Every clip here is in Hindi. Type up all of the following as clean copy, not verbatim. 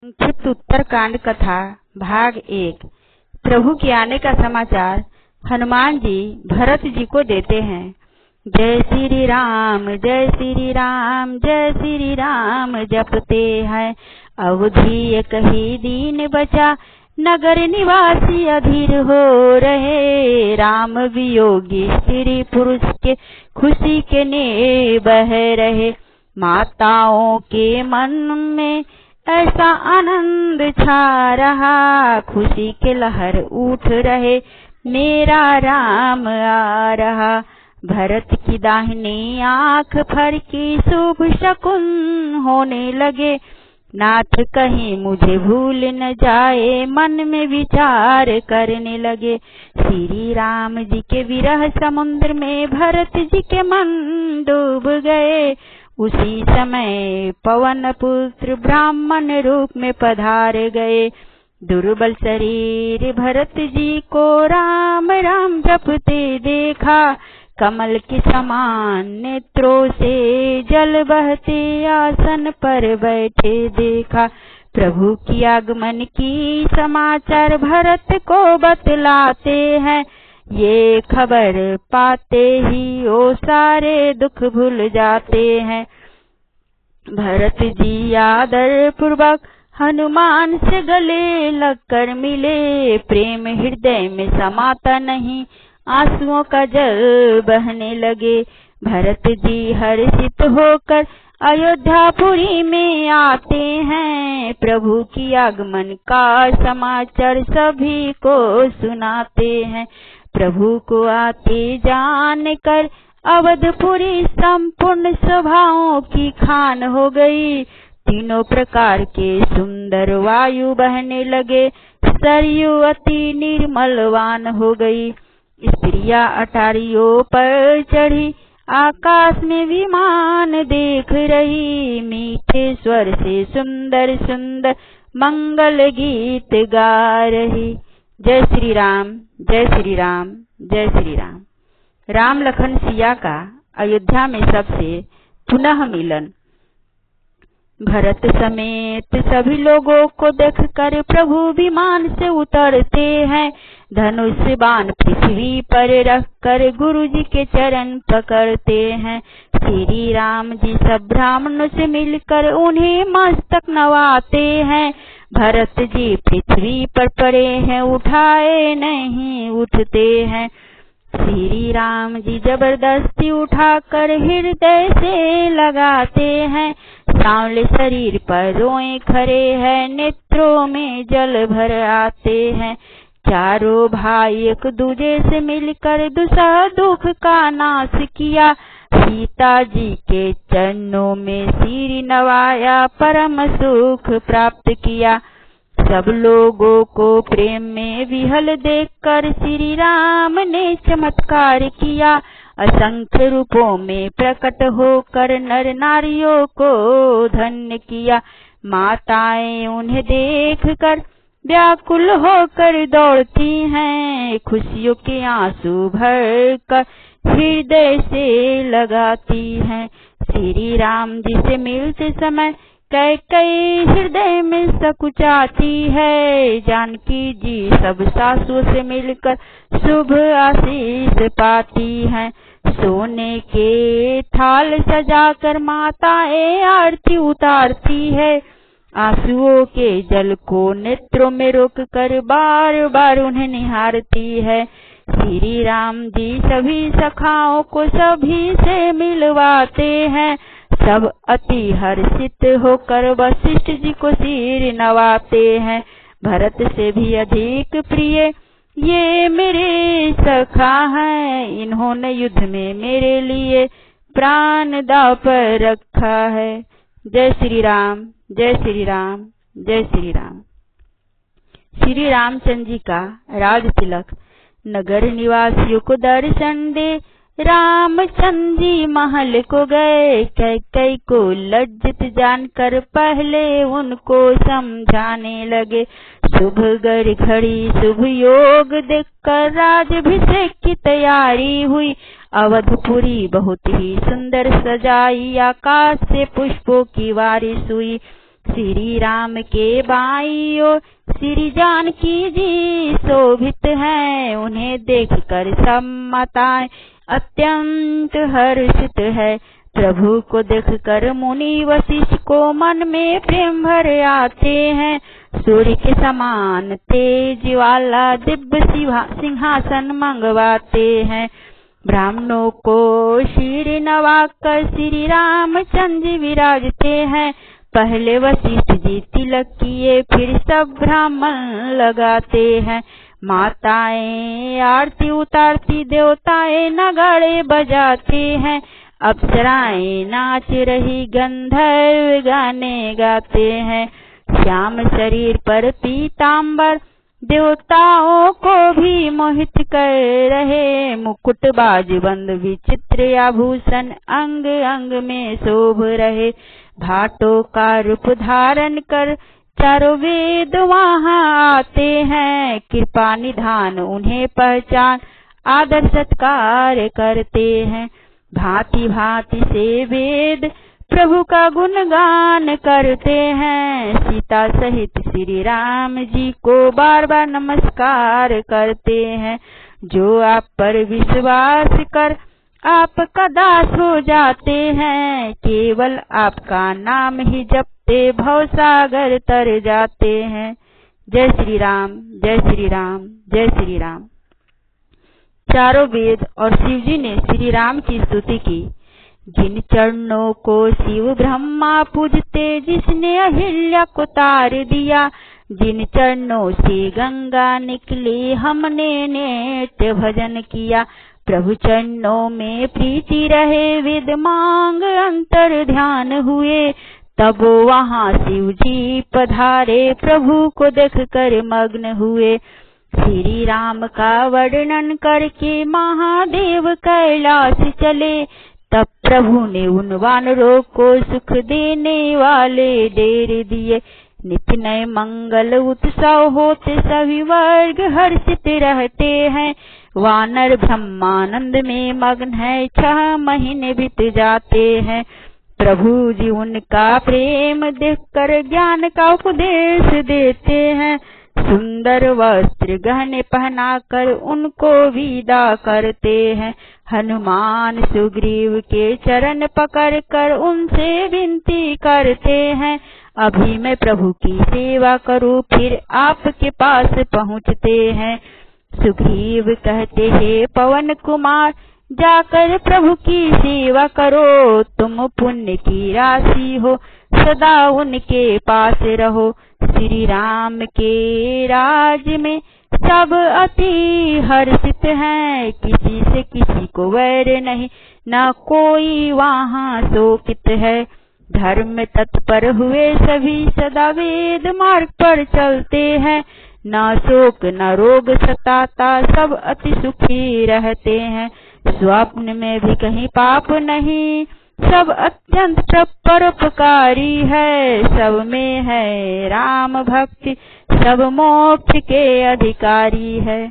संक्षिप्त उत्तरकांड कथा भाग 1। प्रभु के आने का समाचार हनुमान जी भरत जी को देते हैं। जय श्री राम जय श्री राम जय श्री राम जपते हैं, अवधि कही दीन बचा, नगर निवासी अधीर हो रहे। राम वियोगी स्त्री पुरुष के खुशी के ने बह रहे। माताओं के मन में ऐसा आनंद छा रहा, खुशी के लहर उठ रहे, मेरा राम आ रहा। भरत की दाहिनी आंख फड़की, शुभ शकुन होने लगे। नाथ कहीं मुझे भूल न जाए, मन में विचार करने लगे। श्री राम जी के विरह समुद्र में भरत जी के मन डूब गए। उसी समय पवन पुत्र ब्राह्मण रूप में पधार गए। दुर्बल शरीर भरत जी को राम राम जपते देखा। कमल के समान नेत्रों से जल बहते आसन पर बैठे देखा। प्रभु की आगमन की समाचार भरत को बतलाते हैं। ये खबर पाते ही वो सारे दुख भूल जाते हैं। भरत जी आदर पूर्वक हनुमान से गले लगकर मिले। प्रेम हृदय में समाता नहीं, आंसुओं का जल बहने लगे। भरत जी हर्षित होकर अयोध्यापुरी में आते हैं। प्रभु की आगमन का समाचार सभी को सुनाते हैं। प्रभु को आते जानकर अवधपुरी संपूर्ण सभाओं की खान हो गई। तीनों प्रकार के सुंदर वायु बहने लगे, सरयू अति निर्मलवान हो गई। स्त्रियां अटारियों पर चढ़ी आकाश में विमान देख रही। मीठे स्वर से सुंदर सुंदर मंगल गीत गा रही। जय श्री राम जय श्री राम जय श्री राम। राम लखन सिया का अयोध्या में सबसे पुनः मिलन। भरत समेत सभी लोगों को देखकर प्रभु विमान से उतरते हैं। धनुष बाण पृथ्वी पर रखकर गुरु जी के चरण पकड़ते हैं। श्री राम जी सब ब्राह्मणों से मिलकर उन्हें मस्तक नवाते हैं। भरत जी पृथ्वी पर पड़े हैं, उठाए नहीं उठते हैं। श्री राम जी जबरदस्ती उठाकर हृदय से लगाते हैं। सांवले शरीर पर रोए खड़े हैं, नेत्रों में जल भर आते हैं। चारों भाई एक दूजे से मिलकर दुसह दुख का नाश किया। सीता जी के चरणों में सिर नवाया, परम सुख प्राप्त किया। सब लोगों को प्रेम में विहल देखकर श्री राम ने चमत्कार किया। असंख्य रूपों में प्रकट होकर नर नारियों को धन्य किया। माताएं उन्हें देखकर व्याकुल होकर दौड़ती हैं, खुशियों के आंसू भरकर हृदय से लगाती हैं। श्री राम जी से मिलते समय कैकेयी हृदय में सकुचाती है। जानकी जी सब सासुओं से मिलकर शुभ आशीष पाती हैं। सोने के थाल सजाकर माताएं आरती उतारती है। आंसुओं के जल को नेत्रों में रोककर बार बार उन्हें निहारती है। श्री राम जी सभी सखाओं को सभी से मिलवाते हैं। सब अति हर्षित होकर वशिष्ठ जी को सिर नवाते हैं। भरत से भी अधिक प्रिय ये मेरे सखा हैं, इन्होंने युद्ध में मेरे लिए प्राण दांव पर रखा है। जय श्री राम जय श्री राम जय श्री राम। श्री रामचंद्र जी का राज तिलक। नगर निवासियों को दर्शन दे रामचंद्र जी महल को गए। कैकेयी को लज्जित जानकर पहले उनको समझाने लगे। शुभ घड़ी शुभ योग देखकर राजाभिषेक की तैयारी हुई। अवधपुरी बहुत ही सुंदर सजाई, आकाश से पुष्पों की बारिश हुई। श्री राम के बाईं ओर श्री जानकी जी शोभित हैं। उन्हें देखकर सब माताएं अत्यंत हर्षित है। प्रभु को देखकर मुनि वशिष्ठ को मन में प्रेम भर आते हैं। सूर्य के समान तेज वाला दिव्य सिंहासन मंगवाते हैं। ब्राह्मणों को शीर नवाकर श्री रामचंद्र जी विराजते हैं। पहले वशिष्ठ जी तिलक किए, फिर सब ब्राह्मण लगाते हैं। माताएं आरती उतारती, देवताएं नगाड़े बजाते हैं। अप्सराएं नाच रही, गंधर्व गाने गाते हैं। श्याम शरीर पर पीतांबर देवताओं को भी मोहित कर रहे। मुकुट बाजूबंद विचित्र आभूषण अंग अंग में शोभ रहे। भाटों का रूप धारण कर चारों वेद वहाँ आते हैं। कृपा निधान उन्हें पहचान आदर सत्कार करते हैं। भांति भांति से वेद प्रभु का गुणगान करते हैं। सीता सहित श्री राम जी को बार बार नमस्कार करते हैं। जो आप पर विश्वास कर आपका दास हो जाते हैं। केवल आपका नाम ही जपते भवसागर तर जाते हैं। जय श्री राम, जय श्री राम, जय श्री राम। चारों वेद और शिव जी ने श्री राम की स्तुति की। जिन चरणों को शिव ब्रह्मा पूजते, जिसने अहिल्या को तार दिया। जिन चरणों से गंगा निकली, हमने नित्य भजन किया। प्रभु चरणों में प्रीति रहे, वेद मांग अंतर ध्यान हुए। तब वहाँ शिव जी पधारे, प्रभु को देख कर मग्न हुए। श्री राम का वर्णन करके महादेव कैलाश चले। तब प्रभु ने उन वानरों को सुख देने वाले डेर दिए। नित्य नए मंगल उत्सव होते, सभी वर्ग हर्षित रहते हैं। वानर ब्रह्मानंद में मग्न है, 6 महीने बीत जाते हैं। प्रभु जी उनका प्रेम देखकर ज्ञान का उपदेश देते हैं। सुंदर वस्त्र गहने पहनाकर उनको विदा करते हैं। हनुमान सुग्रीव के चरण पकड़कर उनसे विनती करते हैं। अभी मैं प्रभु की सेवा करूं, फिर आपके पास पहुंचते हैं। सुग्रीव कहते हैं, पवन कुमार जाकर प्रभु की सेवा करो। तुम पुण्य की राशि हो, सदा उनके पास रहो। श्री राम के राज में सब अति हर्षित हैं। किसी से किसी को वैर नहीं, न कोई वहाँ शोकित है। धर्म तत्पर हुए सभी सदा वेद मार्ग पर चलते हैं। न शोक न रोग सताता, सब अति सुखी रहते हैं। स्वप्न में भी कहीं पाप नहीं, सब अत्यंत परोपकारी है। सब में है राम भक्ति, सब मोक्ष के अधिकारी है।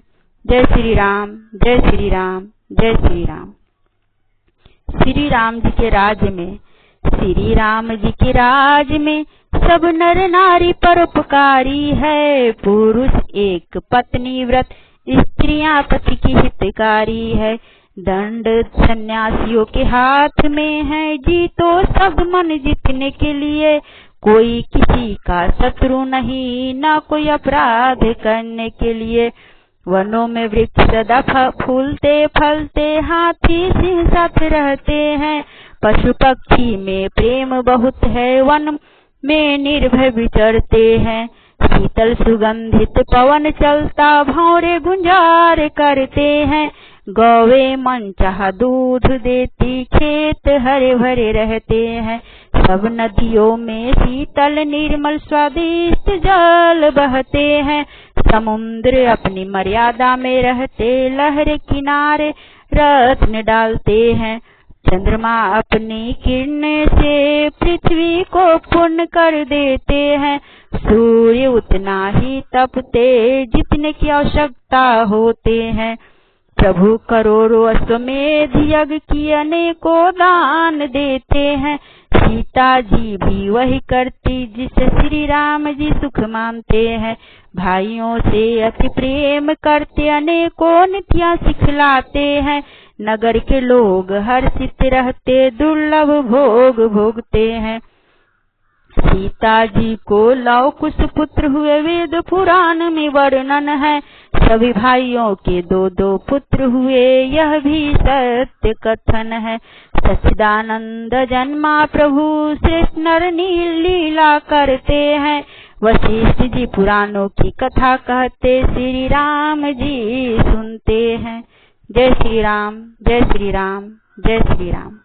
जय श्री राम, जय श्री राम, जय श्री राम। श्री राम जी के राज्य में, श्री राम जी के राज में सब नर नारी परोपकारी है। पुरुष एक पत्नी व्रत, स्त्रियां पति की हितकारी है। दंड सन्यासियों के हाथ में है, जीतो सब मन जीतने के लिए। कोई किसी का शत्रु नहीं, ना कोई अपराध करने के लिए। वनों में वृक्ष सदा फूलते फलते, हाथी सिंह साथ रहते हैं। पशु पक्षी में प्रेम बहुत है, वन में निर्भय विचरते हैं। शीतल सुगंधित पवन चलता, भौरे गुंजार करते हैं। गौवे मन चाहा दूध देती, खेत हरे भरे रहते हैं। सब नदियों में शीतल निर्मल स्वादिष्ट जल बहते हैं। समुद्र अपनी मर्यादा में रहते, लहर किनारे रत्न डालते हैं। चंद्रमा अपनी किरण से पृथ्वी को पूर्ण कर देते हैं। सूर्य उतना ही तपते जितने की आवश्यकता होते हैं। प्रभु करोड़ों अश्वमेध यज्ञ की अनेकों दान देते हैं। सीता जी भी वही करती जिसे श्री राम जी सुख मानते हैं। भाइयों से अति प्रेम करते अनेकों नीतियाँ सिखलाते हैं। नगर के लोग हर्षित रहते दुर्लभ भोग भोगते हैं। सीता जी को लव कुश पुत्र हुए वेद पुराण में वर्णन है। सभी भाइयों के दो दो पुत्र हुए यह भी सत्य कथन है। सच्चिदानंद जन्मा प्रभु श्रेष्ठ नर लीला करते हैं। वशिष्ठ जी पुराणों की कथा कहते श्री राम जी सुनते हैं। जय श्री राम, जय श्री राम, जय श्री राम।